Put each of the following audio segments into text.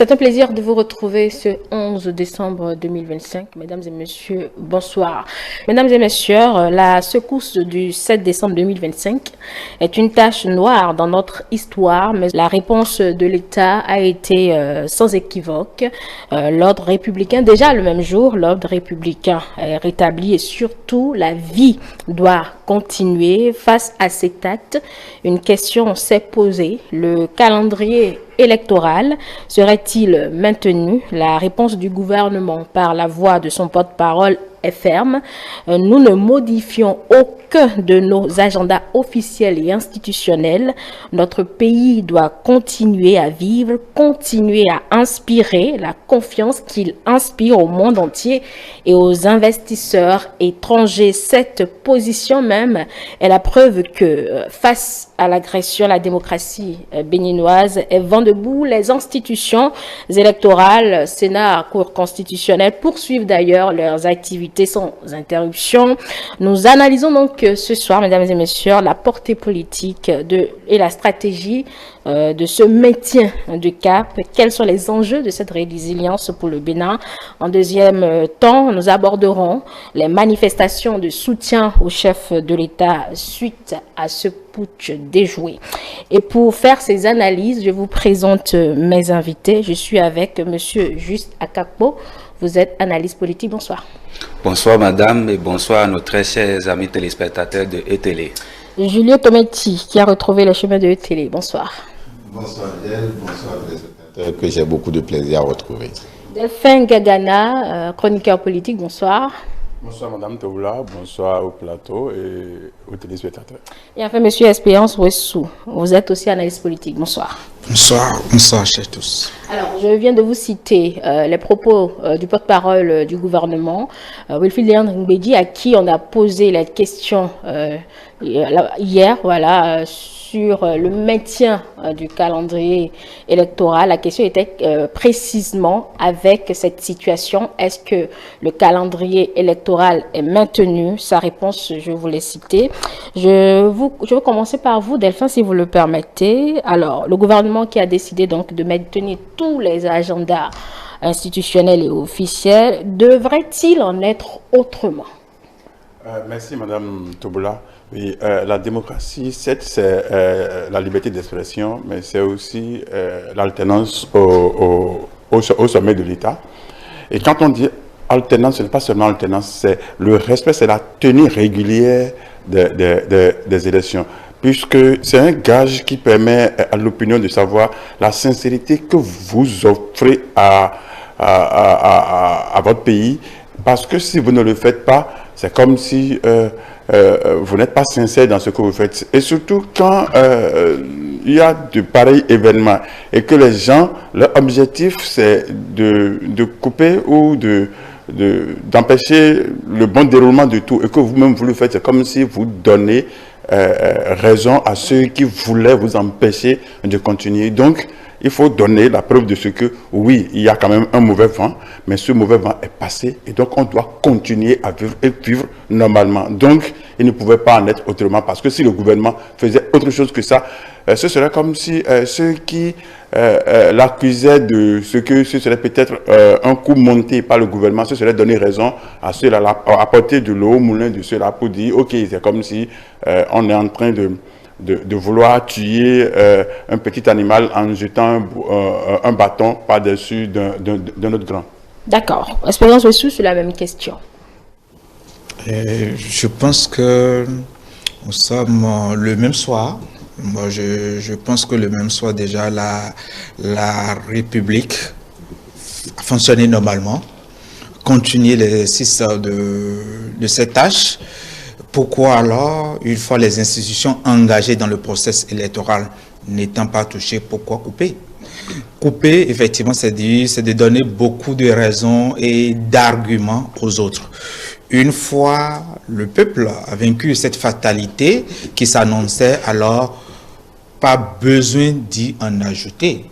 C'est un plaisir de vous retrouver ce 11 décembre 2025. Mesdames et messieurs, bonsoir. Mesdames et messieurs, la secousse du 7 décembre 2025 est une tache noire dans notre histoire, mais la réponse de l'État a été sans équivoque. L'ordre républicain, déjà le même jour, l'ordre républicain est rétabli et surtout la vie doit continuer. Face à cet acte, une question s'est posée. Le calendrier électoral serait-il maintenu? La réponse du gouvernement par la voix de son porte-parole est ferme. Nous ne modifions aucun de nos agendas officiels et institutionnels. Notre pays doit continuer à vivre, continuer à inspirer la confiance qu'il inspire au monde entier et aux investisseurs étrangers. Cette position même est la preuve que face à l'agression, la démocratie béninoise est vent debout. Les institutions électorales, Sénat, Cour constitutionnelle poursuivent d'ailleurs leurs activités sans interruption. Nous analysons donc ce soir, mesdames et messieurs, la portée politique et la stratégie de ce maintien de cap. Quels sont les enjeux de cette résilience pour le Bénin? En deuxième temps, nous aborderons les manifestations de soutien au chef de l'État suite à ce putsch déjoué. Et pour faire ces analyses, je vous présente mes invités. Je suis avec monsieur Juste Akakpo. Vous êtes analyste politique. Bonsoir. Bonsoir madame et bonsoir à nos très chers amis téléspectateurs de E-Télé. Julien Tometti qui a retrouvé le chemin de E-Télé. Bonsoir. Bonsoir Yael, bonsoir les téléspectateurs que j'ai beaucoup de plaisir à retrouver. Delphin Gagana, chroniqueur politique. Bonsoir. Bonsoir Madame Toula, bonsoir au plateau et aux téléspectateurs. Et enfin Monsieur Espérance Ouessou, vous êtes aussi analyste politique. Bonsoir. Bonsoir chers tous. Alors, je viens de vous citer les propos du porte-parole du gouvernement, Wilfried Léandre Ngbedi, à qui on a posé la question hier, voilà, sur le maintien du calendrier électoral. La question était précisément avec cette situation, est-ce que le calendrier électoral est maintenu? Sa réponse, je vous l'ai citée. Je vais commencer par vous, Delphin, si vous le permettez. Alors, le gouvernement qui a décidé donc de maintenir tous les agendas institutionnels et officiels, devrait-il en être autrement? Merci Madame Toboula. Oui, la démocratie, c'est la liberté d'expression, mais c'est aussi l'alternance au sommet de l'État. Et quand on dit alternance, ce n'est pas seulement alternance, c'est le respect, c'est la tenue régulière des élections. Puisque c'est un gage qui permet à l'opinion de savoir la sincérité que vous offrez à votre pays. Parce que si vous ne le faites pas, c'est comme si vous n'êtes pas sincère dans ce que vous faites. Et surtout quand il y a de pareils événements et que les gens, leur objectif c'est de couper ou d'empêcher le bon déroulement de tout et que vous-même vous le faites, c'est comme si vous donnez raison à ceux qui voulaient vous empêcher de continuer. Donc, il faut donner la preuve de ce que, oui, il y a quand même un mauvais vent, mais ce mauvais vent est passé et donc on doit continuer à vivre et vivre normalement. Donc, il ne pouvait pas en être autrement parce que si le gouvernement faisait autre chose que ça, ce serait comme si ceux qui l'accusaient de ce que ce serait peut-être un coup monté par le gouvernement, ce serait donner raison à ceux-là, apporter de l'eau au moulin de ceux-là pour dire, ok, c'est comme si on est en train de vouloir tuer un petit animal en jetant un bâton par-dessus d'un autre grand. D'accord. Espérance Ouessou sur la même question. Je pense que nous sommes le même soir. Moi, je pense que le même soir déjà la République a fonctionné normalement, continuer l'exercice de cette tâche. Pourquoi alors, une fois les institutions engagées dans le processus électoral n'étant pas touchées, pourquoi couper? Couper, effectivement, c'est de donner beaucoup de raisons et d'arguments aux autres. Une fois le peuple a vaincu cette fatalité qui s'annonçait, alors pas besoin d'y en ajouter.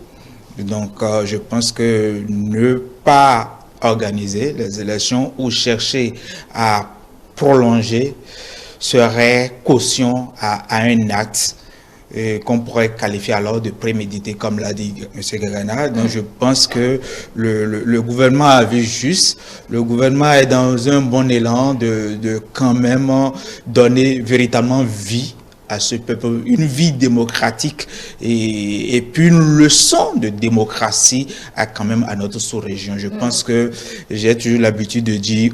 Donc, je pense que ne pas organiser les élections ou chercher à prolonger serait caution à un acte qu'on pourrait qualifier alors de prémédité, comme l'a dit M. Gagana. Donc je pense que le gouvernement a vu juste, le gouvernement est dans un bon élan de quand même donner véritablement vie à ce peuple, une vie démocratique et puis une leçon de démocratie quand même à notre sous-région. Je pense que j'ai toujours l'habitude de dire,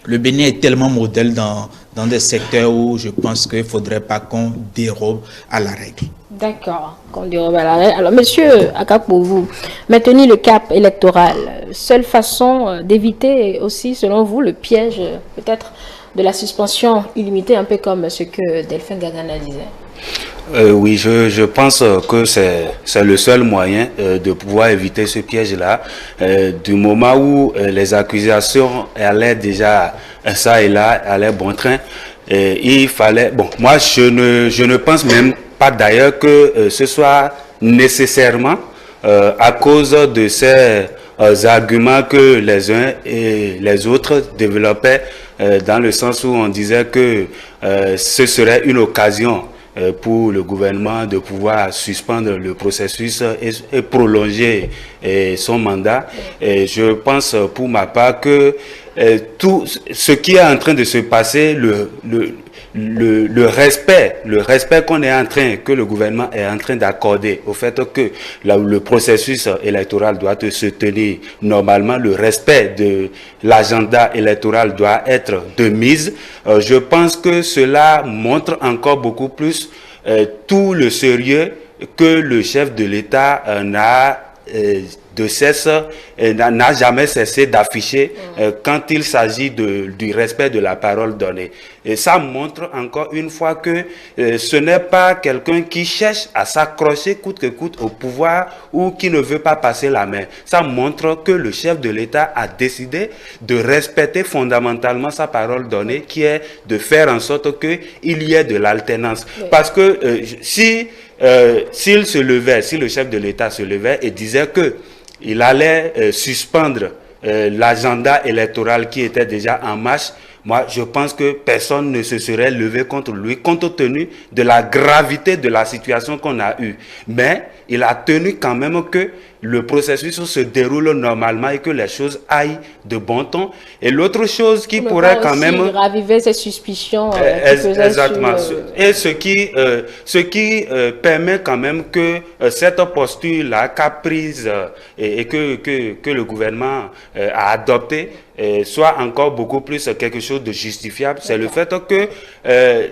le Bénin est tellement modèle dans des secteurs où je pense qu'il ne faudrait pas qu'on dérobe à la règle. D'accord, qu'on dérobe à la règle. Alors, monsieur Akapo, vous maintenez le cap électoral. Seule façon d'éviter aussi, selon vous, le piège peut-être de la suspension illimitée, un peu comme ce que Delphin Gagana disait. Oui, je pense que c'est le seul moyen de pouvoir éviter ce piège-là. Du moment où les accusations allaient déjà ça et là, allaient bon train, il fallait... Bon, moi, je ne pense même pas d'ailleurs que ce soit nécessairement à cause de ces arguments que les uns et les autres développaient, dans le sens où on disait que ce serait une occasion pour le gouvernement de pouvoir suspendre le processus et prolonger son mandat. Et je pense pour ma part que tout ce qui est en train de se passer, le respect qu'on est en train, que le gouvernement est en train d'accorder au fait que le processus électoral doit se tenir normalement, le respect de l'agenda électoral doit être de mise. Je pense que cela montre encore beaucoup plus tout le sérieux que le chef de l'État n'a jamais cessé d'afficher quand il s'agit du respect de la parole donnée. Et ça montre encore une fois que ce n'est pas quelqu'un qui cherche à s'accrocher coûte que coûte au pouvoir ou qui ne veut pas passer la main. Ça montre que le chef de l'État a décidé de respecter fondamentalement sa parole donnée, qui est de faire en sorte qu'il y ait de l'alternance. Parce que s'il se levait, si le chef de l'État se levait et disait que il allait suspendre l'agenda électoral qui était déjà en marche, moi je pense que personne ne se serait levé contre lui, compte tenu de la gravité de la situation qu'on a eue. Mais il a tenu quand même que le processus se déroule normalement et que les choses aillent de bon ton. Et l'autre chose qui pourrait quand même raviver ces suspicions. Exactement. Et ce qui permet quand même que cette posture-là qu'a prise et que le gouvernement a adoptée soit encore beaucoup plus quelque chose de justifiable, c'est le fait que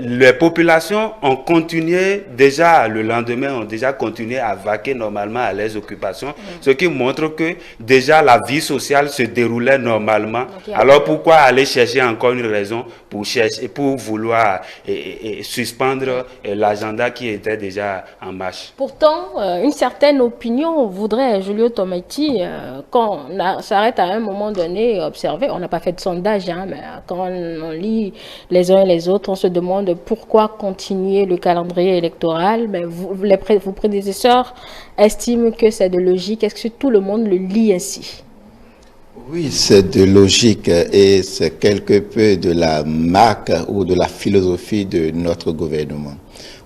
les populations ont continué déjà, le lendemain, ont déjà continué à vaquer normalement à leurs occupations, ce qui montre que déjà la vie sociale se déroulait normalement. Alors pourquoi aller chercher encore une raison pour vouloir suspendre l'agenda qui était déjà en marche? Pourtant, une certaine opinion voudrait, Julio Tometi, qu'on s'arrête à un moment donné, observer, on n'a pas fait de sondage, hein, mais quand on lit les uns et les autres, on se demande pourquoi continuer le calendrier électoral. Mais vos prédécesseurs estiment que c'est de logique. Est-ce que tout le monde le lit ainsi? Oui, c'est de logique et c'est quelque peu de la marque ou de la philosophie de notre gouvernement.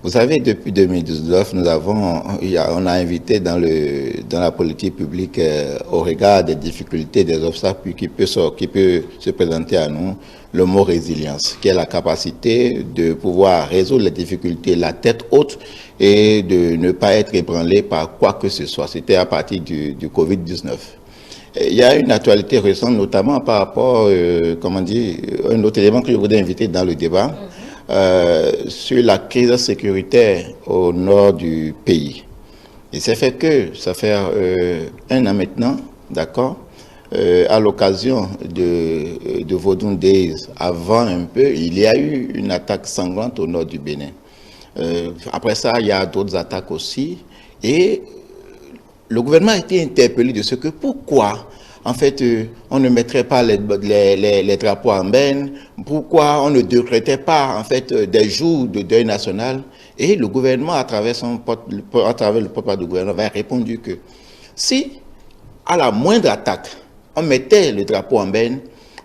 Vous savez, depuis 2019, on a invité dans la politique publique, au regard des difficultés, des obstacles qui peut se présenter à nous, le mot résilience, qui est la capacité de pouvoir résoudre les difficultés, la tête haute, et de ne pas être ébranlé par quoi que ce soit. C'était à partir du Covid-19. Il y a une actualité récente, notamment par rapport, un autre élément que je voudrais inviter dans le débat, sur la crise sécuritaire au nord du pays. Il s'est fait que, ça fait 1 an maintenant, d'accord, à l'occasion de Vodun Days, avant un peu, il y a eu une attaque sanglante au nord du Bénin. Après ça, il y a d'autres attaques aussi, et le gouvernement a été interpellé de ce que pourquoi, en fait, on ne mettrait pas les drapeaux en berne, pourquoi on ne décrétait pas, en fait, des jours de deuil national. Et le gouvernement, à travers le porte-parole du gouvernement, a répondu que si, à la moindre attaque, on mettait le drapeau en berne,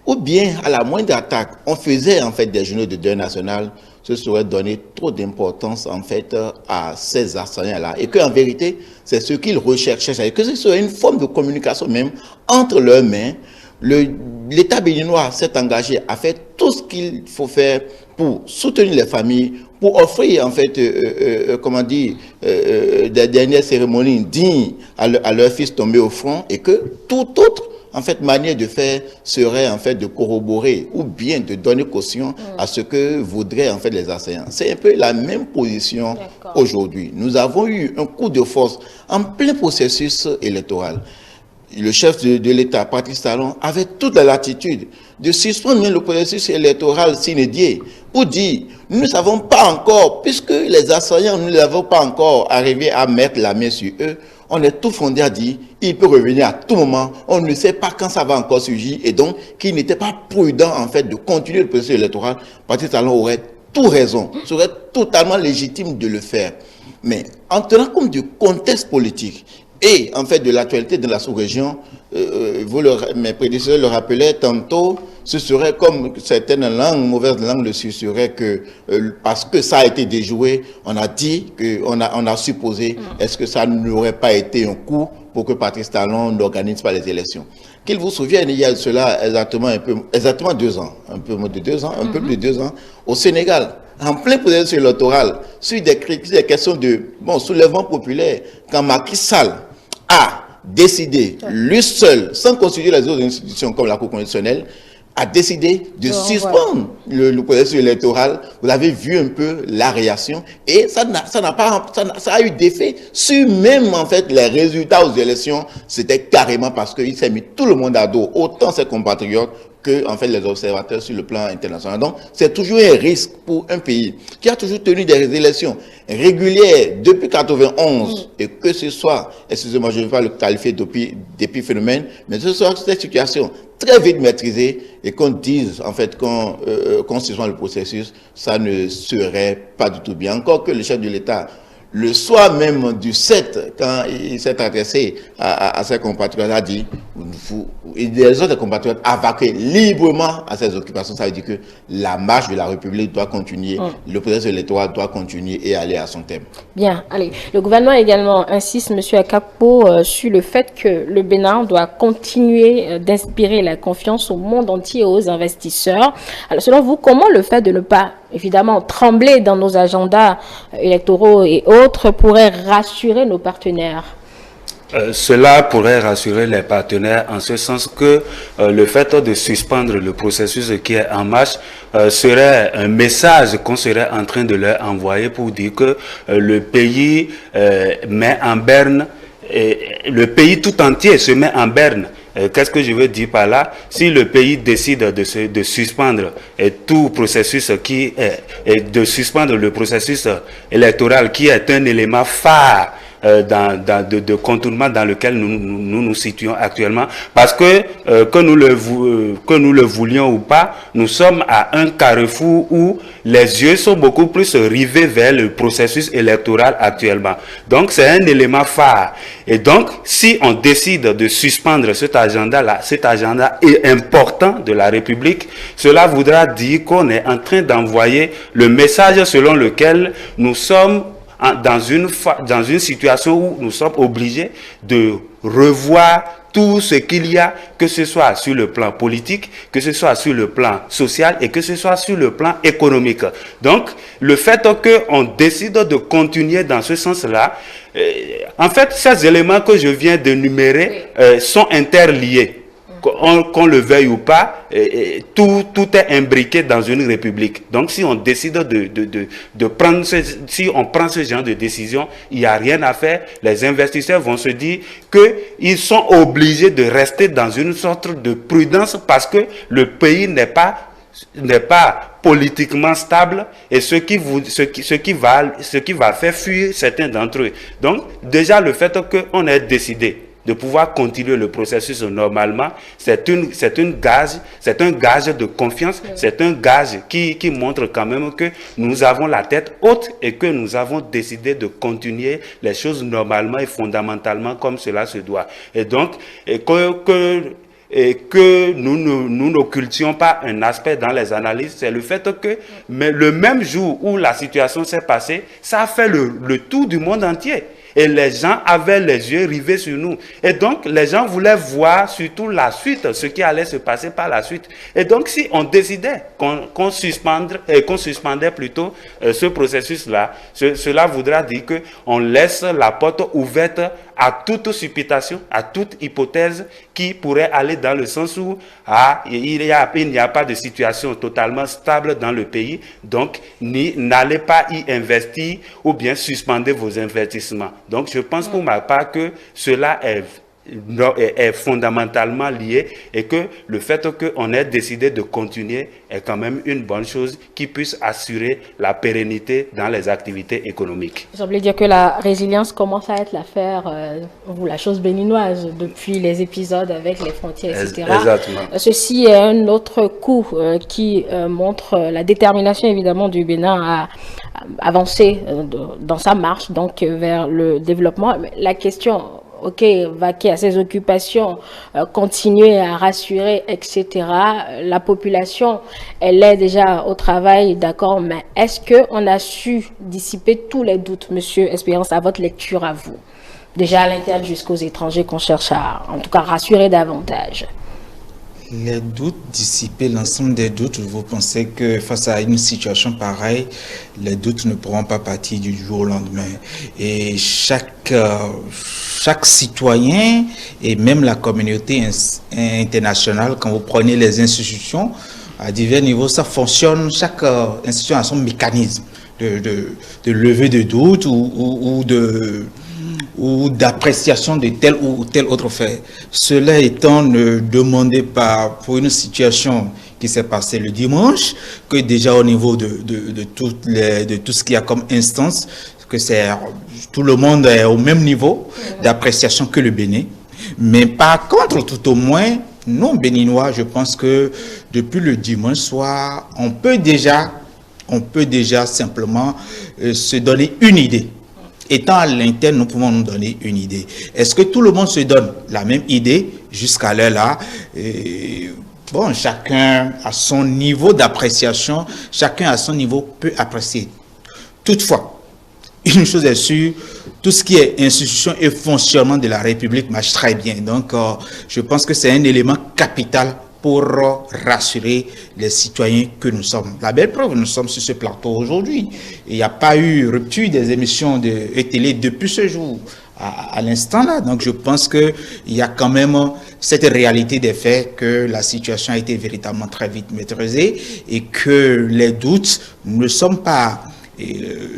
ou bien à la moindre attaque, on faisait en fait des journées de deuil national, ce serait donner trop d'importance en fait à ces assaillants-là. Et qu'en vérité, c'est ce qu'ils recherchaient, c'est-à-dire que ce serait une forme de communication même entre leurs mains. L'État béninois s'est engagé à faire tout ce qu'il faut faire pour soutenir les familles, pour offrir en fait, des dernières cérémonies dignes à leurs fils tombés au front, et que toute autre en fait manière de faire serait en fait de corroborer ou bien de donner caution à ce que voudraient en fait les assaillants. C'est un peu la même position aujourd'hui. Nous avons eu un coup de force en plein processus électoral. Le chef de l'État, Patrice Talon, avait toute la latitude de suspendre le processus électoral sine die pour dire, nous ne savons pas encore, puisque les assaillants, nous n'avons pas encore arrivé à mettre la main sur eux, on est tout fondé à dire, il peut revenir à tout moment, on ne sait pas quand ça va encore surgir, et donc qu'il n'était pas prudent en fait de continuer le processus électoral. Patrice Talon aurait tout raison, serait totalement légitime de le faire. Mais en tenant compte du contexte politique, et en fait de l'actualité de la sous-région, mes prédécesseurs le rappelaient tantôt, ce serait comme certaines langues, mauvaises langues le susurraient que parce que ça a été déjoué, on a dit, on a supposé, est-ce que ça n'aurait pas été un coup pour que Patrice Talon n'organise pas les élections. Qu'il vous souvienne, il y a cela exactement 2 ans, un peu plus de 2 ans, au Sénégal, en plein processus électoral, sur des questions de soulèvement populaire, quand Macky Sall a décidé, lui seul, sans consulter les autres institutions comme la Cour constitutionnelle, a décidé de suspendre le processus électoral. Vous avez vu un peu la réaction, et ça a eu d'effet sur même en fait les résultats aux élections. C'était carrément parce qu'il s'est mis tout le monde à dos, autant ses compatriotes que en fait les observateurs sur le plan international. Donc c'est toujours un risque pour un pays qui a toujours tenu des élections régulières depuis 91, et que ce soit, excusez-moi, je ne vais pas le qualifier d'épiphénomène, mais ce soit cette situation très vite maîtrisée, et qu'on dise en fait qu'on suspend le processus, ça ne serait pas du tout bien. Encore que le chef de l'État, le soir même du 7, quand il s'est adressé à ses compatriotes, a dit, les autres compatriotes avaient librement à ses occupations. Ça veut dire que la marche de la République doit continuer, le processus électoral doit continuer et aller à son terme. Bien, allez. Le gouvernement également insiste, M. Akapo, sur le fait que le Bénin doit continuer d'inspirer la confiance au monde entier et aux investisseurs. Alors, selon vous, comment le fait de ne pas, évidemment, trembler dans nos agendas électoraux et autres pourrait rassurer nos partenaires? Cela pourrait rassurer les partenaires en ce sens que le fait de suspendre le processus qui est en marche serait un message qu'on serait en train de leur envoyer pour dire que le pays met en berne, le pays tout entier se met en berne. Qu'est-ce que je veux dire par là? Si le pays décide de suspendre tout processus de suspendre le processus électoral qui est un élément phare de contournement dans lequel nous situons actuellement, parce que nous le voulions ou pas, nous sommes à un carrefour où les yeux sont beaucoup plus rivés vers le processus électoral actuellement. Donc c'est un élément phare, et donc si on décide de suspendre cet agenda est important de la République, cela voudra dire qu'on est en train d'envoyer le message selon lequel nous sommes dans une situation où nous sommes obligés de revoir tout ce qu'il y a, que ce soit sur le plan politique, que ce soit sur le plan social et que ce soit sur le plan économique. Donc, le fait qu'on décide de continuer dans ce sens-là, en fait, ces éléments que je viens d'énumérer sont interliés. Qu'on le veuille ou pas, tout est imbriqué dans une république. Donc si on décide de prendre si on prend ce genre de décision, il n'y a rien à faire. Les investisseurs vont se dire qu'ils sont obligés de rester dans une sorte de prudence parce que le pays n'est pas politiquement stable, et ce qui va faire fuir certains d'entre eux. Donc déjà le fait qu'on ait décidé de pouvoir continuer le processus normalement, c'est un gage de confiance, c'est un gage qui montre quand même que nous avons la tête haute et que nous avons décidé de continuer les choses normalement et fondamentalement comme cela se doit. Et donc, et que nous n'occultions pas un aspect dans les analyses, c'est le fait que mais le même jour où la situation s'est passée, ça a fait le tour du monde entier. Et les gens avaient les yeux rivés sur nous. Et donc, les gens voulaient voir surtout la suite, ce qui allait se passer par la suite. Et donc, si on décidait qu'on suspendait plutôt ce processus-là, cela voudra dire qu'on laisse la porte ouverte à toute supputation, à toute hypothèse qui pourrait aller dans le sens où il n'y a pas de situation totalement stable dans le pays, donc n'allez pas y investir ou bien suspendez vos investissements. Donc je pense pour ma part que cela est fondamentalement lié et que le fait qu'on ait décidé de continuer est quand même une bonne chose qui puisse assurer la pérennité dans les activités économiques. Vous semblez dire que la résilience commence à être l'affaire ou la chose béninoise depuis les épisodes avec les frontières, etc. Exactement. Ceci est un autre coup qui montre la détermination évidemment du Bénin à avancer dans sa marche donc vers le développement. La question, ok, vaquer à ses occupations, continuer à rassurer, etc. La population, elle est déjà au travail, d'accord, mais est-ce qu'on a su dissiper tous les doutes, Monsieur Espérance, à votre lecture, à vous, déjà à l'interne jusqu'aux étrangers qu'on cherche à, en tout cas, rassurer davantage? Les doutes, dissiper l'ensemble des doutes, vous pensez que face à une situation pareille, les doutes ne pourront pas partir du jour au lendemain. Et chaque citoyen et même la communauté internationale, quand vous prenez les institutions, à divers niveaux, ça fonctionne, chaque institution a son mécanisme de levée de doute ou d'appréciation de tel ou tel autre fait. Cela étant, ne demandez pas pour une situation qui s'est passée le dimanche, que déjà au niveau de tout ce qu'il y a comme instance, que tout le monde est au même niveau d'appréciation que le Bénin. Mais par contre, tout au moins, nous, Béninois, je pense que depuis le dimanche soir, on peut déjà simplement se donner une idée. Étant à l'interne, nous pouvons nous donner une idée. Est-ce que tout le monde se donne la même idée jusqu'à l'heure-là? Bon, chacun a son niveau d'appréciation, chacun à son niveau peut apprécier. Toutefois, une chose est sûre, tout ce qui est institution et fonctionnement de la République marche très bien. Donc, je pense que c'est un élément capital pour rassurer les citoyens que nous sommes. La belle preuve, nous sommes sur ce plateau aujourd'hui. Il n'y a pas eu rupture des émissions de télé depuis ce jour à l'instant là. Donc je pense qu'il y a quand même cette réalité des faits que la situation a été véritablement très vite maîtrisée et que les doutes ne sont pas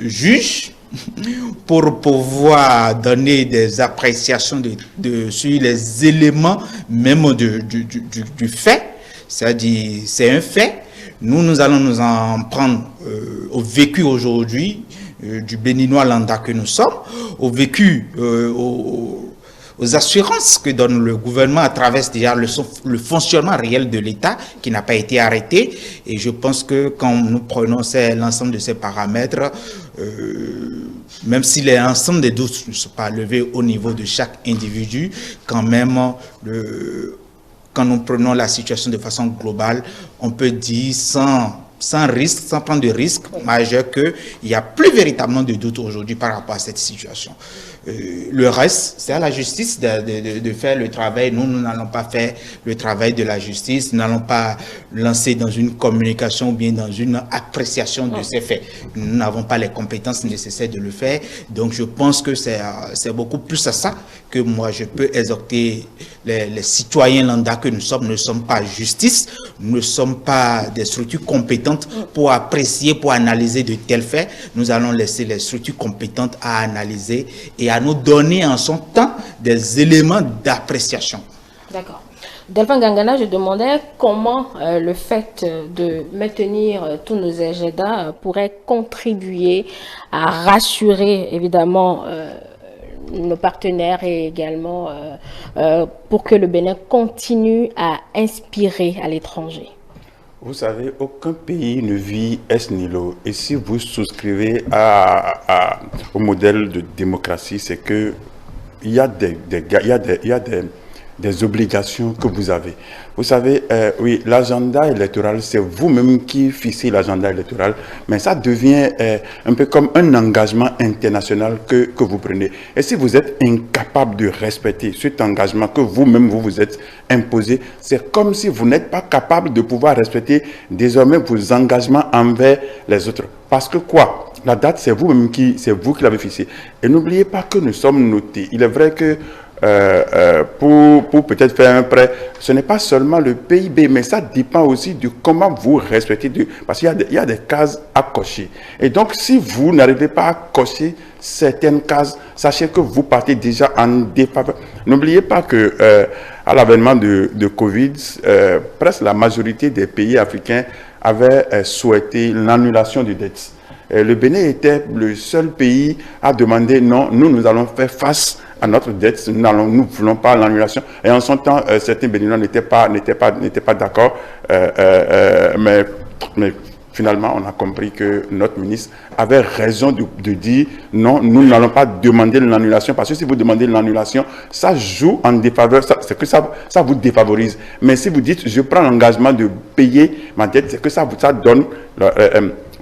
juges pour pouvoir donner des appréciations sur les éléments même du fait. C'est-à-dire, c'est un fait. Nous allons nous en prendre au vécu aujourd'hui du Béninois lambda que nous sommes, au vécu, aux assurances que donne le gouvernement à travers déjà le fonctionnement réel de l'État qui n'a pas été arrêté. Et je pense que quand nous prenons l'ensemble de ces paramètres, même si l'ensemble des doutes ne sont pas levés au niveau de chaque individu, quand même, quand nous prenons la situation de façon globale, on peut dire sans risque, sans prendre de risque majeur qu'il n'y a plus véritablement de doute aujourd'hui par rapport à cette situation. Le reste, c'est à la justice de faire le travail. Nous n'allons pas faire le travail de la justice. Nous n'allons pas lancer dans une communication ou bien dans une appréciation de ces faits. Nous n'avons pas les compétences nécessaires de le faire. Donc, je pense que c'est beaucoup plus à ça que moi, je peux exhorter les citoyens lambda que nous sommes. Nous ne sommes pas justice. Nous ne sommes pas des structures compétentes pour apprécier, pour analyser de tels faits. Nous allons laisser les structures compétentes à analyser et à nous donner en son temps des éléments d'appréciation. D'accord. Delphin Gangana, je demandais comment le fait de maintenir tous nos agendas pourrait contribuer à rassurer évidemment nos partenaires et également pour que le Bénin continue à inspirer à l'étranger. Vous savez, aucun pays ne vit ex nihilo. Et si vous souscrivez au modèle de démocratie, c'est que il y a des obligations que vous avez. Vous savez, oui, l'agenda électoral, c'est vous-même qui fixez l'agenda électoral, mais ça devient un peu comme un engagement international que vous prenez. Et si vous êtes incapable de respecter cet engagement que vous-même vous êtes imposé, c'est comme si vous n'êtes pas capable de pouvoir respecter désormais vos engagements envers les autres. Parce que quoi? La date, c'est vous-même qui l'avez fixée. Et n'oubliez pas que nous sommes notés. Il est vrai que pour peut-être faire un prêt, ce n'est pas seulement le PIB, mais ça dépend aussi de comment vous respectez, parce qu'il y a des cases à cocher. Et donc, si vous n'arrivez pas à cocher certaines cases, sachez que vous partez déjà en défaveur. N'oubliez pas que à l'avènement de Covid, presque la majorité des pays africains avaient souhaité l'annulation des dettes. Le Bénin était le seul pays à demander non, nous allons faire face à notre dette, nous ne voulons pas l'annulation. Et en son temps, certains Béninois n'étaient pas d'accord, mais finalement, on a compris que notre ministre avait raison de dire non, nous n'allons pas demander l'annulation, parce que si vous demandez l'annulation, ça joue en défaveur, c'est que ça vous défavorise. Mais si vous dites, je prends l'engagement de payer ma dette, c'est que ça donne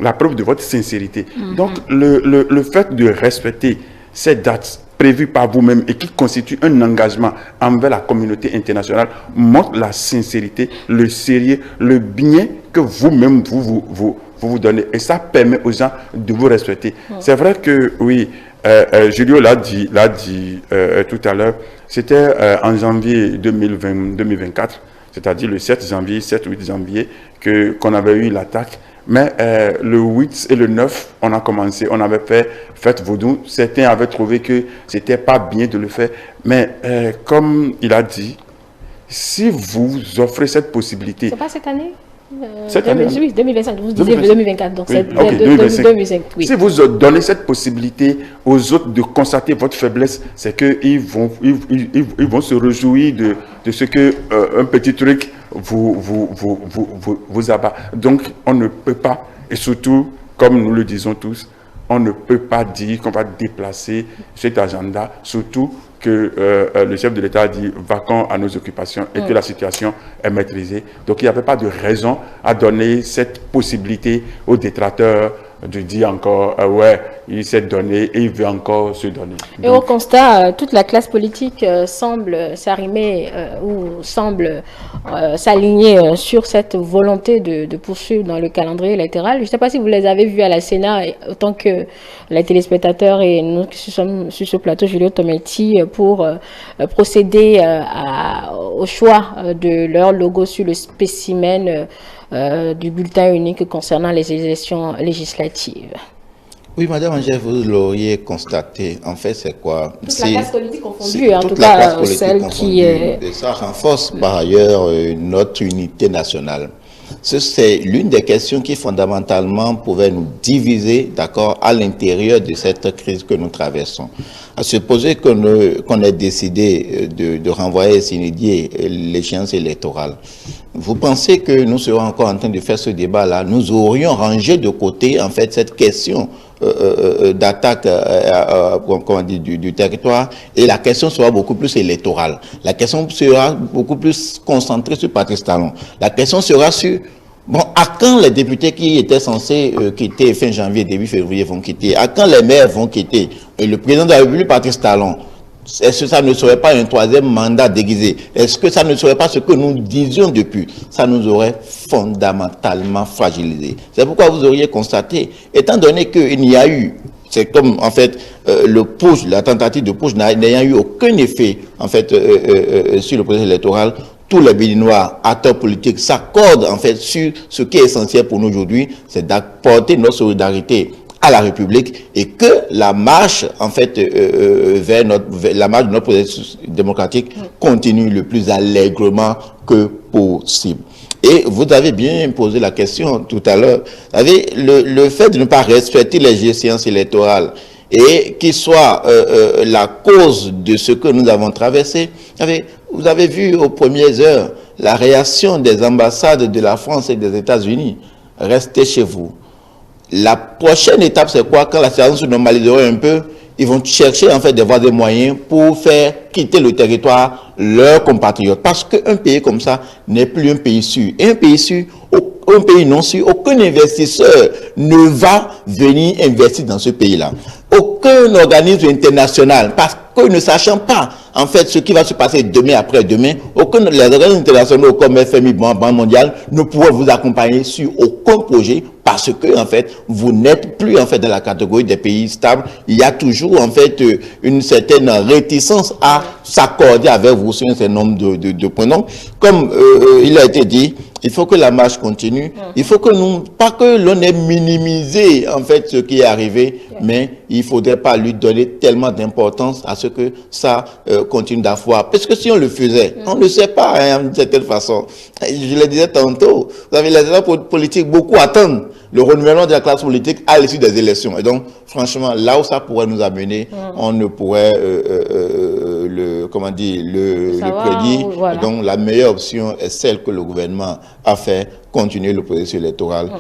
la preuve de votre sincérité. Donc, le fait de respecter ces dates prévues par vous-même et qui constituent un engagement envers la communauté internationale montre la sincérité, le sérieux, le bien que vous-même vous donnez. Et ça permet aux gens de vous respecter. C'est vrai que, oui, Julio l'a dit tout à l'heure, c'était en janvier 2024, c'est-à-dire le 7-8 janvier, qu'on avait eu l'attaque. Mais le 8 et le 9, on a commencé, on avait fait fête vaudou. Certains avaient trouvé que c'était pas bien de le faire. Mais comme il a dit, si vous offrez cette possibilité... C'est pas cette année cette année, oui, 2025, vous disiez 2024, donc c'est 2025. Oui. Si vous donnez cette possibilité aux autres de constater votre faiblesse, c'est qu'ils vont se réjouir de ce que un petit truc vous abat. Donc, on ne peut pas, et surtout, comme nous le disons tous, on ne peut pas dire qu'on va déplacer cet agenda, surtout que le chef de l'État a dit vacant à nos occupations et que la situation est maîtrisée. Donc, il n'y avait pas de raison à donner cette possibilité aux détracteurs de dire encore, ouais, il s'est donné et il veut encore se donner. Et donc, au constat, toute la classe politique semble s'arrimer ou semble s'aligner sur cette volonté de poursuivre dans le calendrier électoral. Je ne sais pas si vous les avez vus à la Sénat, autant que les téléspectateurs et nous qui sommes sur ce plateau, Julio Tomelty, pour procéder au choix de leur logo sur le spécimen du bulletin unique concernant les élections législatives. Oui, Madame Angèle, vous l'auriez constaté. En fait, c'est quoi? Toute la classe politique confondue, en tout cas celle qui est... Et ça renforce par ailleurs notre unité nationale. C'est l'une des questions qui fondamentalement pouvait nous diviser, d'accord, à l'intérieur de cette crise que nous traversons. À supposer qu'on ait décidé de renvoyer s'inédier l'échéance électorale, vous pensez que nous serons encore en train de faire ce débat-là? Nous aurions rangé de côté, en fait, cette question d'attaque du territoire, et la question sera beaucoup plus électorale. La question sera beaucoup plus concentrée sur Patrice Talon. La question sera sur, bon, à quand les députés qui étaient censés quitter fin janvier, début février vont quitter? À quand les maires vont quitter? Et le président de la République, Patrice Talon, est-ce que ça ne serait pas un troisième mandat déguisé? Est-ce que ça ne serait pas ce que nous disions depuis? Ça nous aurait fondamentalement fragilisé. C'est pourquoi vous auriez constaté, étant donné qu'il n'y a eu, c'est comme en fait le push, la tentative de push n'ayant eu aucun effet en fait sur le processus électoral, tous les Béninois, acteurs politiques, s'accordent en fait sur ce qui est essentiel pour nous aujourd'hui, c'est d'apporter notre solidarité à la République et que la marche en fait vers la marche de notre processus démocratique continue le plus allègrement que possible. Et vous avez bien posé la question tout à l'heure. Vous savez, le fait de ne pas respecter les échéances électorales et qui soit la cause de ce que nous avons traversé. Vous avez vu aux premières heures la réaction des ambassades de la France et des États-Unis. Restez chez vous. La prochaine étape, c'est quoi? Quand la situation se normalisera un peu, ils vont chercher en fait d'avoir des moyens pour faire quitter le territoire leurs compatriotes. Parce qu'un pays comme ça n'est plus un pays sûr. Et un pays sûr, un pays non sûr, aucun investisseur ne va venir investir dans ce pays-là. Aucun organisme international, parce que ne sachant pas en fait ce qui va se passer demain après-demain, les organismes internationaux comme FMI, Banque mondiale, ne pourront vous accompagner sur aucun projet parce que en fait vous n'êtes plus en fait dans la catégorie des pays stables. Il y a toujours en fait une certaine réticence à s'accorder avec vous sur un certain nombre de points. Donc, comme il a été dit, il faut que la marche continue. Il faut que nous, pas que l'on ait minimisé en fait ce qui est arrivé, mais il faudrait pas lui donner tellement d'importance à ce que ça continue d'avoir. Parce que si on le faisait, on ne sait pas hein, d'une certaine façon. Je le disais tantôt, vous avez les acteurs politiques beaucoup attendent le renouvellement de la classe politique à l'issue des élections. Et donc, franchement, là où ça pourrait nous amener, on ne pourrait le prédire. Voilà. Donc, la meilleure option est celle que le gouvernement a fait, continuer le processus électoral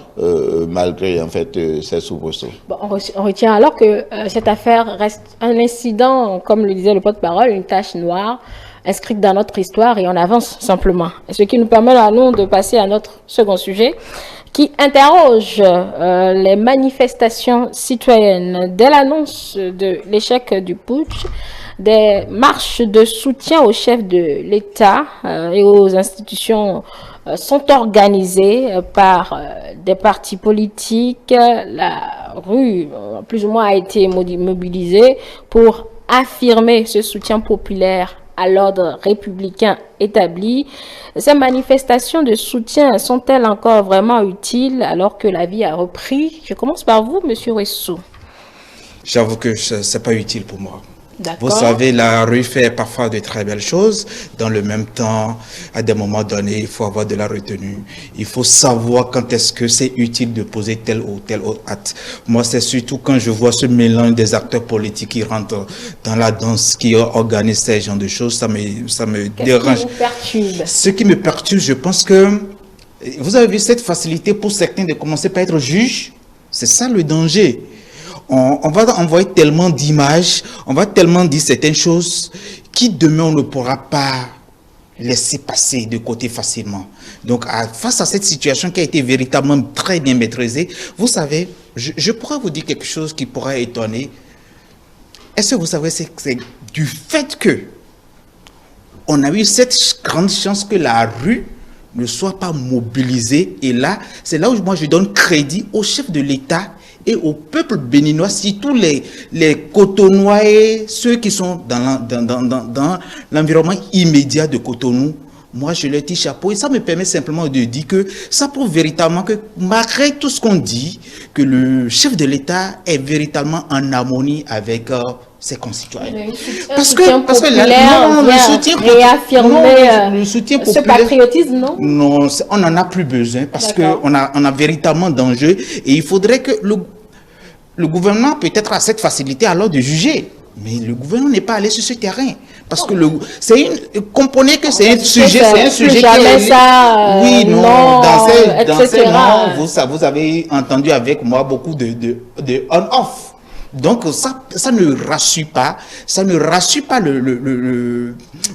malgré en fait ces soubresauts. Bon, on retient alors que cette affaire reste un incident, comme le disait le porte-parole, une tache noire inscrite dans notre histoire et on avance simplement. Et ce qui nous permet à nous de passer à notre second sujet qui interroge les manifestations citoyennes. Dès l'annonce de l'échec du putsch, des marches de soutien au chef de l'État et aux institutions sont organisées par des partis politiques. La rue, plus ou moins, a été mobilisée pour affirmer ce soutien populaire à l'ordre républicain établi. Ces manifestations de soutien sont-elles encore vraiment utiles alors que la vie a repris? Je commence par vous, Monsieur Ouessou. J'avoue que ce n'est pas utile pour moi. Vous savez, la rue fait parfois de très belles choses. Dans le même temps, à des moments donnés, il faut avoir de la retenue. Il faut savoir quand est-ce que c'est utile de poser tel ou tel autre acte. Moi, c'est surtout quand je vois ce mélange des acteurs politiques qui rentrent dans la danse, qui organisent ces genres de choses, ça me dérange. Ce qui me perturbe, je pense que vous avez vu cette facilité pour certains de commencer par être juge. C'est ça le danger. On va envoyer tellement d'images, on va tellement dire certaines choses qui demain on ne pourra pas laisser passer de côté facilement. Donc face à cette situation qui a été véritablement très bien maîtrisée, vous savez, je pourrais vous dire quelque chose qui pourrait étonner. Est-ce que vous savez, c'est du fait que on a eu cette grande chance que la rue ne soit pas mobilisée, et là, c'est là où moi je donne crédit au chef de l'État et au peuple béninois, surtout les Cotonois et ceux qui sont dans l'environnement immédiat de Cotonou. Moi, je leur dis chapeau et ça me permet simplement de dire que ça prouve véritablement que malgré tout ce qu'on dit, que le chef de l'État est véritablement en harmonie avec ses concitoyens. Parce que le soutien populaire, ce patriotisme, non? Non, on n'en a plus besoin parce qu'on a véritablement d'enjeux et il faudrait que le gouvernement peut-être a cette facilité alors de juger. Mais le gouvernement n'est pas allé sur ce terrain. Parce que comprenez que c'est un sujet qui est... Oui, non, dans ces noms, vous avez entendu avec moi beaucoup de on-off. Donc ça ne rassure pas,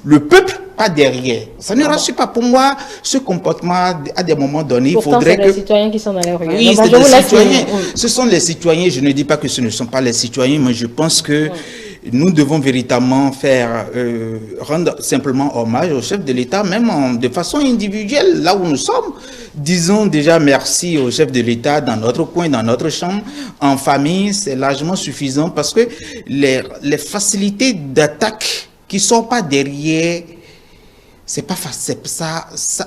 le peuple, pas derrière. Ça ne rassure pas. Pour moi, ce comportement, à des moments donnés, il faudrait que... c'est les citoyens qui sont dans les rues. Oui, c'est les citoyens. Ce sont les citoyens. Je ne dis pas que ce ne sont pas les citoyens, mais je pense que nous devons véritablement rendre simplement hommage au chef de l'État, même de façon individuelle, là où nous sommes. Disons déjà merci au chef de l'État dans notre coin, dans notre chambre, en famille, c'est largement suffisant parce que les facilités d'attaque qui ne sont pas derrière, c'est pas facile.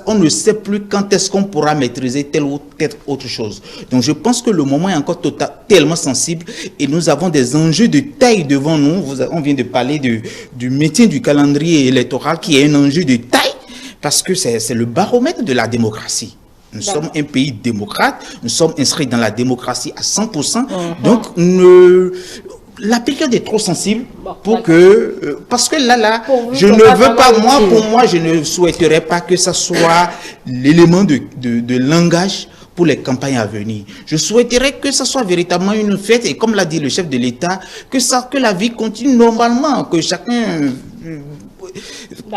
On ne sait plus quand est-ce qu'on pourra maîtriser telle ou telle autre chose. Donc je pense que le moment est encore tellement sensible et nous avons des enjeux de taille devant nous. On vient de parler du maintien du calendrier électoral qui est un enjeu de taille parce que c'est le baromètre de la démocratie. Nous sommes un pays démocrate, nous sommes inscrits dans la démocratie à 100%. Donc, la période est trop sensible pour que... parce que là, je ne veux pas, pour moi, je ne souhaiterais pas que ça soit l'élément de langage pour les campagnes à venir. Je souhaiterais que ça soit véritablement une fête et comme l'a dit le chef de l'État, que la vie continue normalement, que chacun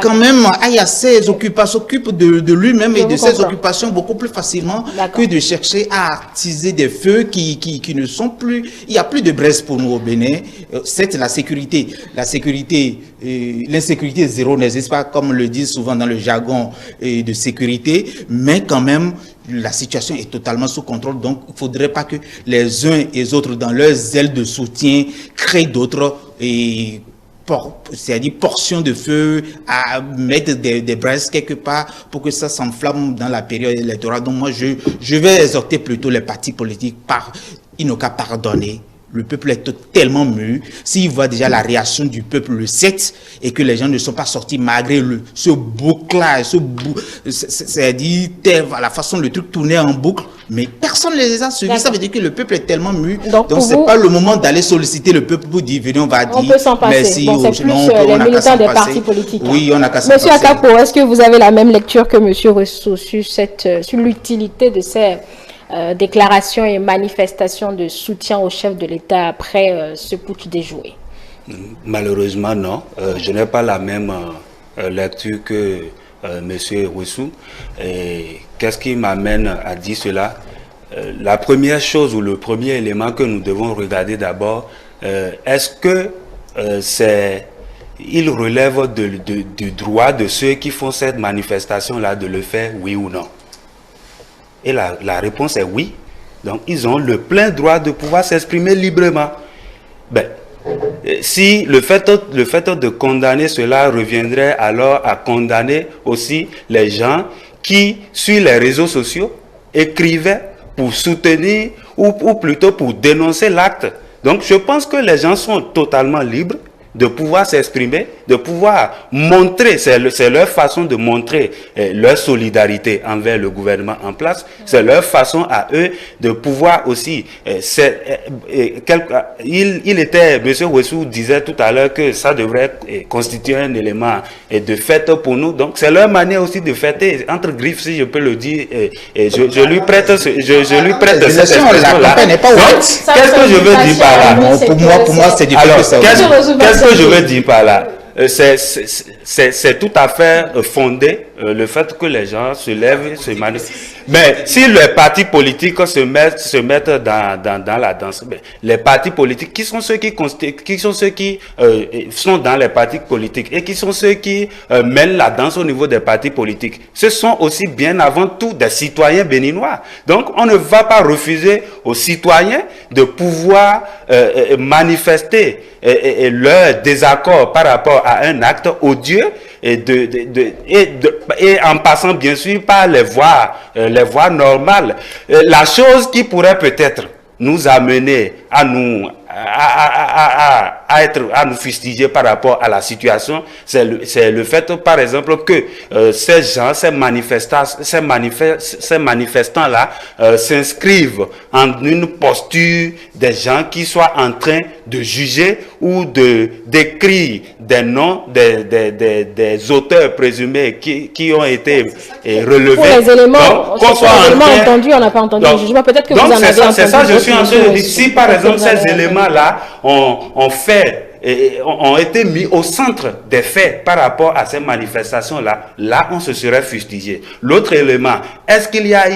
quand même aille à ses occupations, s'occupe de lui-même et de ses occupations beaucoup plus facilement que de chercher à attiser des feux qui ne sont plus. Il n'y a plus de braise pour nous au Bénin. C'est l'insécurité zéro n'existe pas, comme le disent souvent dans le jargon de sécurité, mais quand même, la situation est totalement sous contrôle. Donc, il ne faudrait pas que les uns et les autres, dans leurs ailes de soutien, créent d'autres c'est-à-dire portions de feu, à mettre des braises quelque part pour que ça s'enflamme dans la période électorale. Donc moi, je vais exhorter plutôt les partis politiques ils n'ont qu'à pardonner. Le peuple est tellement mûr. S'il voit déjà la réaction du peuple le 7 et que les gens ne sont pas sortis malgré ce bouclage, c'est-à-dire la façon dont le truc tournait en boucle, mais personne ne les a suivis. Ça veut dire que le peuple est tellement mûr. Donc c'est pas le moment d'aller solliciter le peuple pour dire, venez, on va dire. On peut s'en passer. Merci. Bon, c'est plus les militants des partis politiques. Oui, on a qu'à s'en passer. Monsieur Akapo, est-ce que vous avez la même lecture que Monsieur Rousseau sur l'utilité de ces déclarations et manifestations de soutien au chef de l'État après ce putsch déjoué? Malheureusement, non. Je n'ai pas la même lecture que M. Rousseau. Qu'est-ce qui m'amène à dire cela? La première chose ou le premier élément que nous devons regarder d'abord, est-ce que il relève du droit de ceux qui font cette manifestation-là de le faire, oui ou non? Et la réponse est oui. Donc, ils ont le plein droit de pouvoir s'exprimer librement. Ben, si le fait de condamner cela reviendrait alors à condamner aussi les gens qui, sur les réseaux sociaux, écrivaient pour soutenir ou plutôt pour dénoncer l'acte. Donc, je pense que les gens sont totalement libres de pouvoir s'exprimer, de pouvoir montrer, c'est leur façon de montrer leur solidarité envers le gouvernement en place, c'est leur façon à eux de pouvoir aussi, M. Wessou disait tout à l'heure que ça devrait constituer un élément de fête pour nous, donc c'est leur manière aussi de fêter, entre griffes si je peux le dire, je lui prête cette expression-là. Qu'est-ce que je veux dire par là? Pour moi c'est du fait Qu'est-ce que je veux dire par là? C'est tout à fait fondé le fait que les gens se lèvent, se manifestent. Mais si les partis politiques se mettent dans la danse, les partis politiques, qui sont ceux qui sont dans les partis politiques et qui sont ceux qui mènent la danse au niveau des partis politiques? Ce sont aussi bien avant tout des citoyens béninois. Donc on ne va pas refuser aux citoyens de pouvoir manifester leur désaccord par rapport à un acte odieux et en passant bien sûr par les voies normales. La chose qui pourrait peut-être nous amener à nous fustiger par rapport à la situation, c'est le fait, par exemple, que ces manifestants-là s'inscrivent en une posture des gens qui soient en train de juger ou d'écrire des noms des auteurs présumés qui ont été relevés. Pour les éléments, entendus, on n'a pas entendu le jugement. Peut-être que vous en avez entendu. C'est ça, je suis en train de dire. Si par exemple ces éléments-là ont été mis au centre des faits par rapport à ces manifestations-là, là on se serait fustigé. L'autre élément, est-ce qu'il y a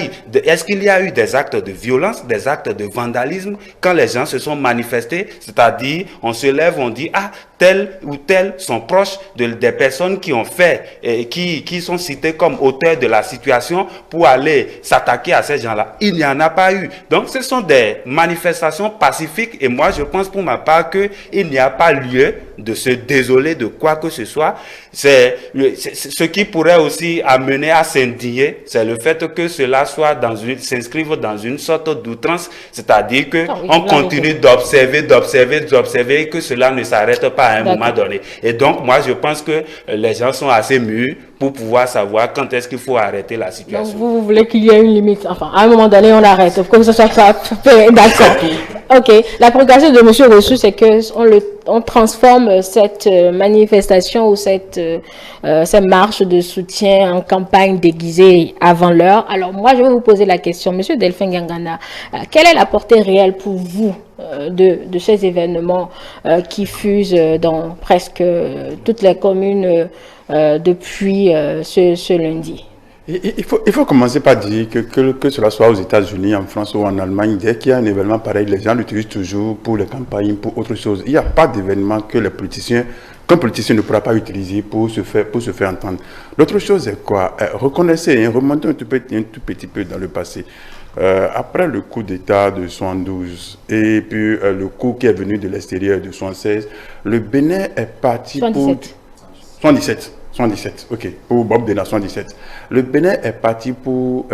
eu des actes de violence, des actes de vandalisme quand les gens se sont manifestés, c'est-à-dire on se lève, on dit tel ou tel sont proches des personnes qui ont fait, qui sont citées comme auteurs de la situation pour aller s'attaquer à ces gens-là. Il n'y en a pas eu. Donc ce sont des manifestations pacifiques et moi je pense pour ma part qu'il n'y a pas lieu de se désoler de quoi que ce soit. C'est ce qui pourrait aussi amener à s'indigner, c'est le fait que cela soit s'inscrive dans une sorte d'outrance, c'est-à-dire que on continue d'observer et que cela ne s'arrête pas à un moment donné. Et donc moi je pense que les gens sont assez mûrs pour pouvoir savoir quand est-ce qu'il faut arrêter la situation. Donc vous voulez qu'il y ait une limite, enfin à un moment donné on arrête, pour que ce soit pas d'accord. Ok, la préoccupation de M. Rossou, c'est qu'on transforme cette manifestation ou cette marche de soutien en campagne déguisée avant l'heure. Alors moi je vais vous poser la question, M. Delphin Gangana, quelle est la portée réelle pour vous de ces événements qui fusent dans presque toutes les communes depuis ce lundi? Il faut commencer par dire que cela soit aux États-Unis, en France ou en Allemagne, dès qu'il y a un événement pareil, les gens l'utilisent toujours pour les campagnes, pour autre chose. Il n'y a pas d'événement qu'un politicien ne pourra pas utiliser pour se faire entendre. L'autre chose est quoi? Reconnaissez, remontez un tout petit peu dans le passé. Après le coup d'État de 72 et puis le coup qui est venu de l'extérieur de 76, le Bénin est parti 77. pour... 77, ok, pour Bob Dena, 77. Le Bénin est parti pour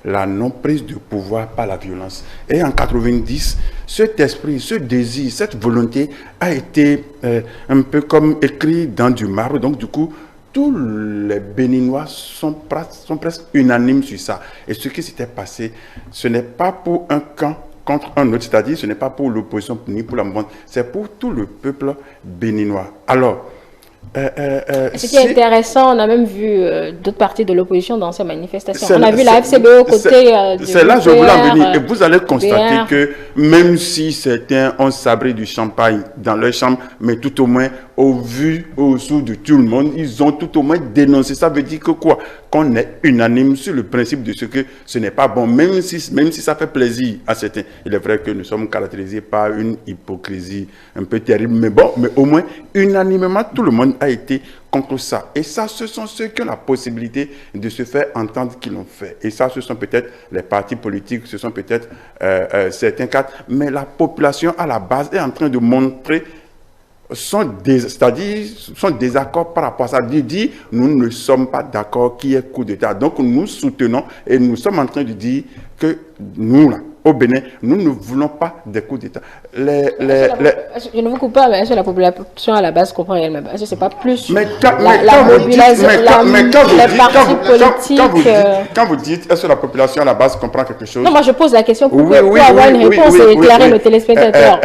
la non-prise de pouvoir par la violence. Et en 90, cet esprit, ce désir, cette volonté a été un peu comme écrit dans du marbre. Donc du coup, tous les Béninois sont presque unanimes sur ça. Et ce qui s'était passé, ce n'est pas pour un camp contre un autre, c'est-à-dire ce n'est pas pour l'opposition ni pour la mouvance, c'est pour tout le peuple béninois. Alors, ce qui est intéressant, on a même vu d'autres parties de l'opposition dans ces manifestations. On a vu la FCB aux côtés du c'est là que je voulais en venir. Et vous allez constater que même si certains ont sabré du champagne dans leur chambre, mais tout au moins, au vu, au sous de tout le monde, ils ont tout au moins dénoncé. Ça veut dire que quoi? Qu'on est unanime sur le principe de ce que ce n'est pas bon, même si ça fait plaisir à certains. Il est vrai que nous sommes caractérisés par une hypocrisie un peu terrible, mais bon, mais au moins, unanimement, tout le monde a été contre ça. Et ça, ce sont ceux qui ont la possibilité de se faire entendre qui l'ont fait. Et ça, ce sont peut-être les partis politiques, ce sont peut-être certains cadres, mais la population à la base est en train de montrer son désaccord par rapport à ça. Dit, nous ne sommes pas d'accord qu'il y ait coup d'État. Donc nous soutenons et nous sommes en train de dire que nous, là, au Bénin, nous ne voulons pas des coups d'État. Je ne vous coupe pas, mais est-ce que la population à la base comprend elle-même? Est-ce que c'est pas plus la mobilisation, quand vous dites, est-ce que la population à la base comprend quelque chose? Non, moi je pose la question pour avoir une réponse et éclairer nos téléspectateurs.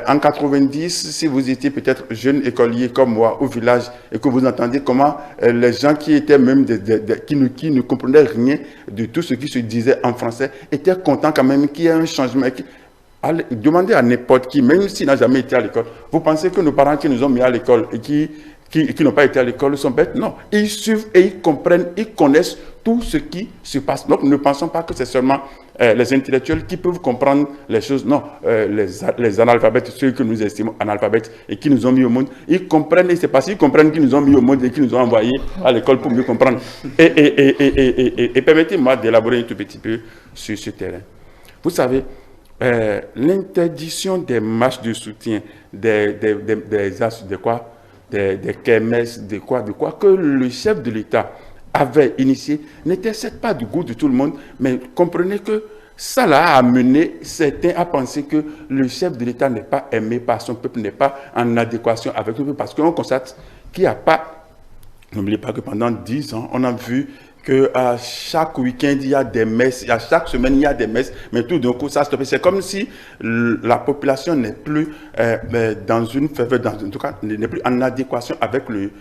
En 90, si vous étiez peut-être jeune écolier comme moi au village et que vous entendiez comment les gens qui étaient même qui ne comprenaient rien de tout ce qui se disait en français étaient contents quand même qu'il y ait un changement. Demandez à n'importe qui, même s'il n'a jamais été à l'école, vous pensez que nos parents qui nous ont mis à l'école et qui n'ont pas été à l'école sont bêtes? Non, ils suivent et ils comprennent, ils connaissent tout ce qui se passe. Donc ne pensons pas que c'est seulement les intellectuels qui peuvent comprendre les choses. Non, les analphabètes, ceux que nous estimons analphabètes et qui nous ont mis au monde, ils comprennent, et c'est parce qu'ils comprennent qu'ils nous ont mis au monde et qu'ils nous ont envoyés à l'école pour mieux comprendre. Et permettez-moi d'élaborer un tout petit peu sur ce terrain. Vous savez, l'interdiction des marches de soutien, des kermesses, que le chef de l'État avait initié, n'était certes pas du goût de tout le monde, mais comprenez que ça l'a amené certains à penser que le chef de l'État n'est pas aimé par son peuple, n'est pas en adéquation avec le peuple, parce qu'on constate qu'il n'y a pas, n'oubliez pas que pendant 10 ans, on a vu qu'à chaque week-end, il y a des messes, à chaque semaine, il y a des messes, mais tout d'un coup, ça stoppe. C'est comme si la population n'est plus dans une faveur, en tout cas, n'est plus en adéquation avec le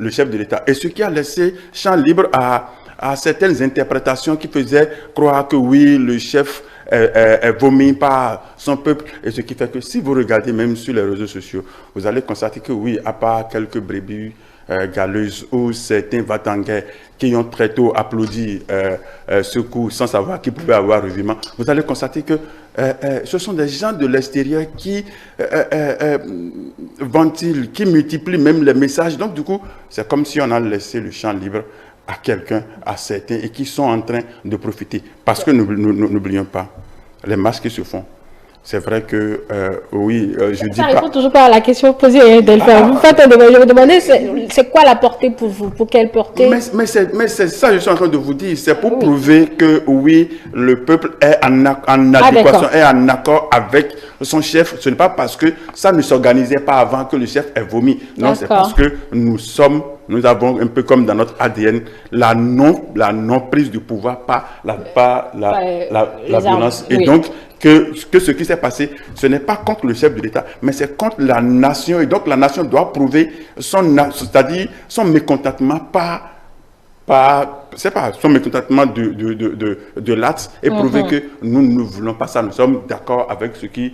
chef de l'État. Et ce qui a laissé champ libre à certaines interprétations qui faisaient croire que oui, le chef est vomi par son peuple. Et ce qui fait que si vous regardez même sur les réseaux sociaux, vous allez constater que oui, à part quelques brebis galeuses ou certains va-t-en-guerre qui ont très tôt applaudi ce coup sans savoir qu'il pouvait avoir revirement, vous allez constater que ce sont des gens de l'extérieur qui ventilent, qui multiplient même les messages. Donc du coup, c'est comme si on a laissé le champ libre à quelqu'un, à certains, et qui sont en train de profiter. Parce que n'oublions pas, les marches qui se font, c'est vrai que, oui, je dis pas... Ça répond toujours pas à la question posée, Delphin. Vous faites un débat. Je vous demandais, c'est quoi la portée pour vous? Pour quelle portée? Mais c'est ça que je suis en train de vous dire. C'est pour prouver que, oui, le peuple est en adéquation, est en accord avec son chef, ce n'est pas parce que ça ne s'organisait pas avant que le chef ait vomi. Non, c'est parce que nous avons un peu comme dans notre ADN la non prise du pouvoir par la violence. Et donc, que ce qui s'est passé, ce n'est pas contre le chef de l'État, mais c'est contre la nation. Et donc, la nation doit prouver c'est-à-dire son mécontentement son mécontentement de l'acte et prouver que nous ne voulons pas ça. Nous sommes d'accord avec ce qui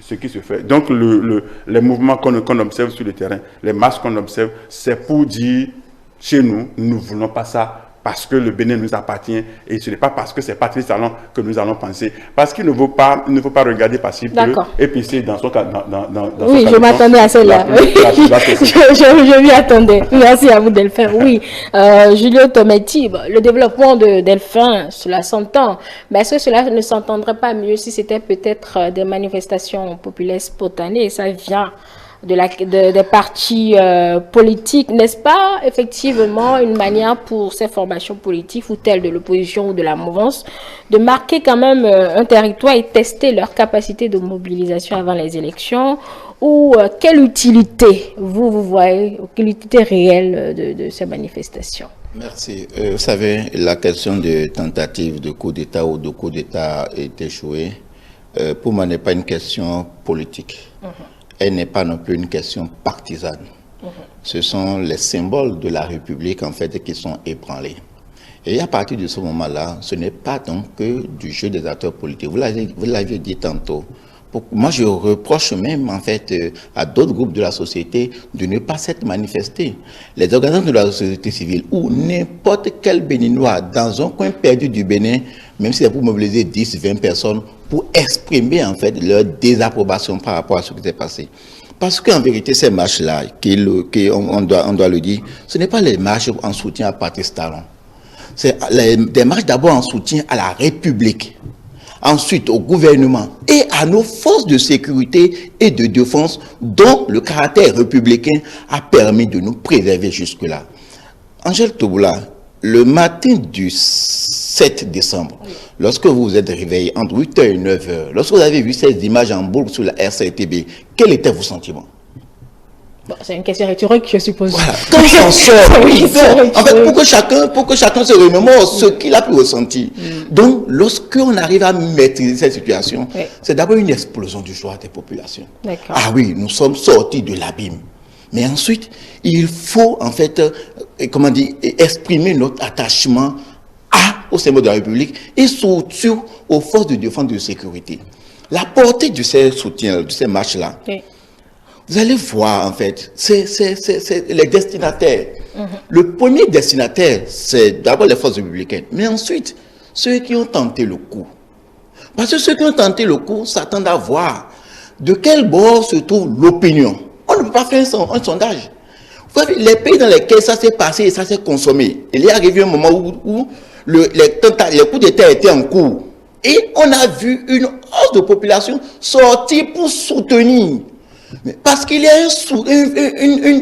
se fait. Donc, les mouvements qu'on observe sur le terrain, les marches qu'on observe, c'est pour dire, chez nous, nous ne voulons pas ça parce que le Bénin nous appartient et ce n'est pas parce que c'est Patrice Talon que nous allons penser. Parce qu'il ne faut pas regarder par-ci et pisser dans son cas. Oui, je m'attendais à cela. Je m'y attendais. Merci à vous, Delphin. Oui, Julio Tometti, le développement de Delphin, cela s'entend. Mais est-ce que cela ne s'entendrait pas mieux si c'était peut-être des manifestations populaires spontanées? Ça vient des partis politiques, n'est-ce pas effectivement une manière pour ces formations politiques ou telles de l'opposition ou de la mouvance de marquer quand même un territoire et tester leur capacité de mobilisation avant les élections? Ou quelle utilité vous voyez, quelle utilité réelle de ces manifestations? Merci. Vous savez, la question de tentative de coup d'État ou de coup d'État est échouée. Pour moi, n'est pas une question politique. Elle n'est pas non plus une question partisane. Ce sont les symboles de la République, en fait, qui sont ébranlés. Et à partir de ce moment-là, ce n'est pas donc que du jeu des acteurs politiques. Vous l'avez dit tantôt. Moi, je reproche même, en fait, à d'autres groupes de la société de ne pas s'être manifestés. Les organisations de la société civile ou n'importe quel Béninois dans un coin perdu du Bénin, même si c'est pour mobiliser 10, 20 personnes, pour exprimer, en fait, leur désapprobation par rapport à ce qui s'est passé. Parce qu'en vérité, ces marches-là, on doit le dire, ce n'est pas les marches en soutien à Patrice Talon. C'est des marches d'abord en soutien à la République. Ensuite au gouvernement et à nos forces de sécurité et de défense dont le caractère républicain a permis de nous préserver jusque-là. Angèle Toboula, le matin du 7 décembre, lorsque vous vous êtes réveillé entre 8h et 9h, lorsque vous avez vu ces images en boucle sur la RCTB, quels étaient vos sentiments? Bon, c'est une question rhétorique, je suppose. Voilà. Quand il s'en sort, en fait, pour que chacun se remémore ce qu'il a pu ressentir. Donc, lorsqu'on arrive à maîtriser cette situation, c'est d'abord une explosion du joie des populations. Ah oui, nous sommes sortis de l'abîme. Mais ensuite, il faut, en fait, exprimer notre attachement au symbole de la République et surtout aux forces de défense et de sécurité. La portée de ces soutiens, de ces marches-là, vous allez voir, en fait, c'est les destinataires. Le premier destinataire, c'est d'abord les forces républicaines, mais ensuite, ceux qui ont tenté le coup. Parce que ceux qui ont tenté le coup s'attendent à voir de quel bord se trouve l'opinion. On ne peut pas faire un sondage. Vous savez, les pays dans lesquels ça s'est passé et ça s'est consommé, il est arrivé un moment où les coups d'État étaient en cours. Et on a vu une hausse de population sortir pour soutenir. Mais parce qu'il y a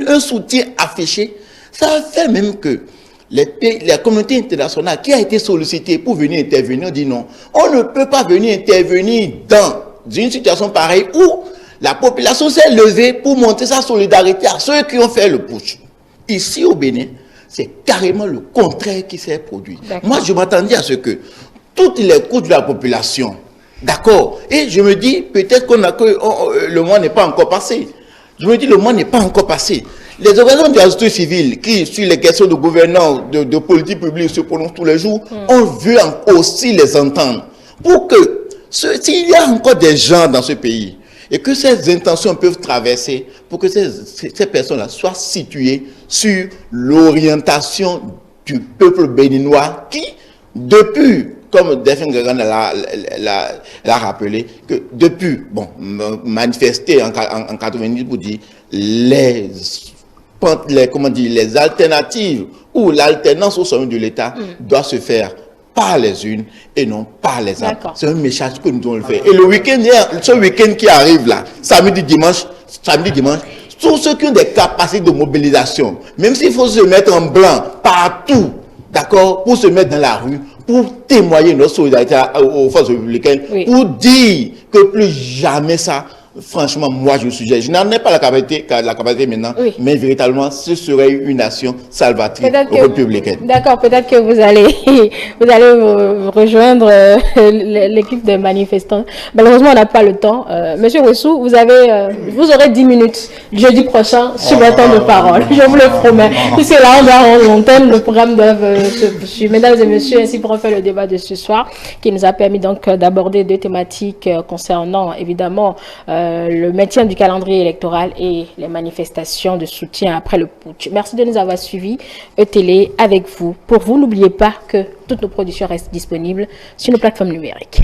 un soutien affiché, ça a fait même que la communauté internationale qui a été sollicitée pour venir intervenir dit non. On ne peut pas venir intervenir dans une situation pareille où la population s'est levée pour montrer sa solidarité à ceux qui ont fait le putsch. Ici au Bénin, c'est carrément le contraire qui s'est produit. Moi, je m'attendais à ce que toutes les couches de la population, d'accord. Et je me dis, peut-être le mois n'est pas encore passé. Je me dis, le mois n'est pas encore passé. Les organisations de la société civile qui, sur les questions de gouvernance, de politique publique, se prononcent tous les jours, on veut aussi les entendre. Pour que, s'il y a encore des gens dans ce pays, et que ces intentions peuvent traverser, pour que ces personnes-là soient situées sur l'orientation du peuple béninois qui, depuis, comme Delphin Gregan l'a rappelé, que depuis, manifester en 90 pour dire les alternatives ou l'alternance au sommet de l'État doit se faire par les unes et non par les autres. C'est un message que nous devons le faire. Et le week-end, ce week-end qui arrive là, samedi, dimanche, tous ceux qui ont des capacités de mobilisation, même s'il faut se mettre en blanc partout, d'accord, pour se mettre dans la rue, pour témoigner notre solidarité aux forces républicaines, Oui. pour dire que plus jamais ça, franchement, moi je suis, je n'en ai pas la capacité maintenant, Oui. mais véritablement, ce serait une action salvatrice Peut-être républicaine. D'accord, peut-être que vous allez, rejoindre l'équipe de manifestants. Malheureusement, on n'a pas le temps. Monsieur Wessou, vous aurez 10 minutes jeudi prochain sur votre temps de parole. Je vous le promets. Puisque là, on doit rendre l'antenne, le programme doit se poursuivre. Mesdames et messieurs, ainsi pour faire le débat de ce soir, qui nous a permis donc d'aborder deux thématiques concernant évidemment le maintien du calendrier électoral et les manifestations de soutien après le putsch. Merci de nous avoir suivis. E-Télé avec vous. Pour vous, n'oubliez pas que toutes nos productions restent disponibles sur nos plateformes numériques.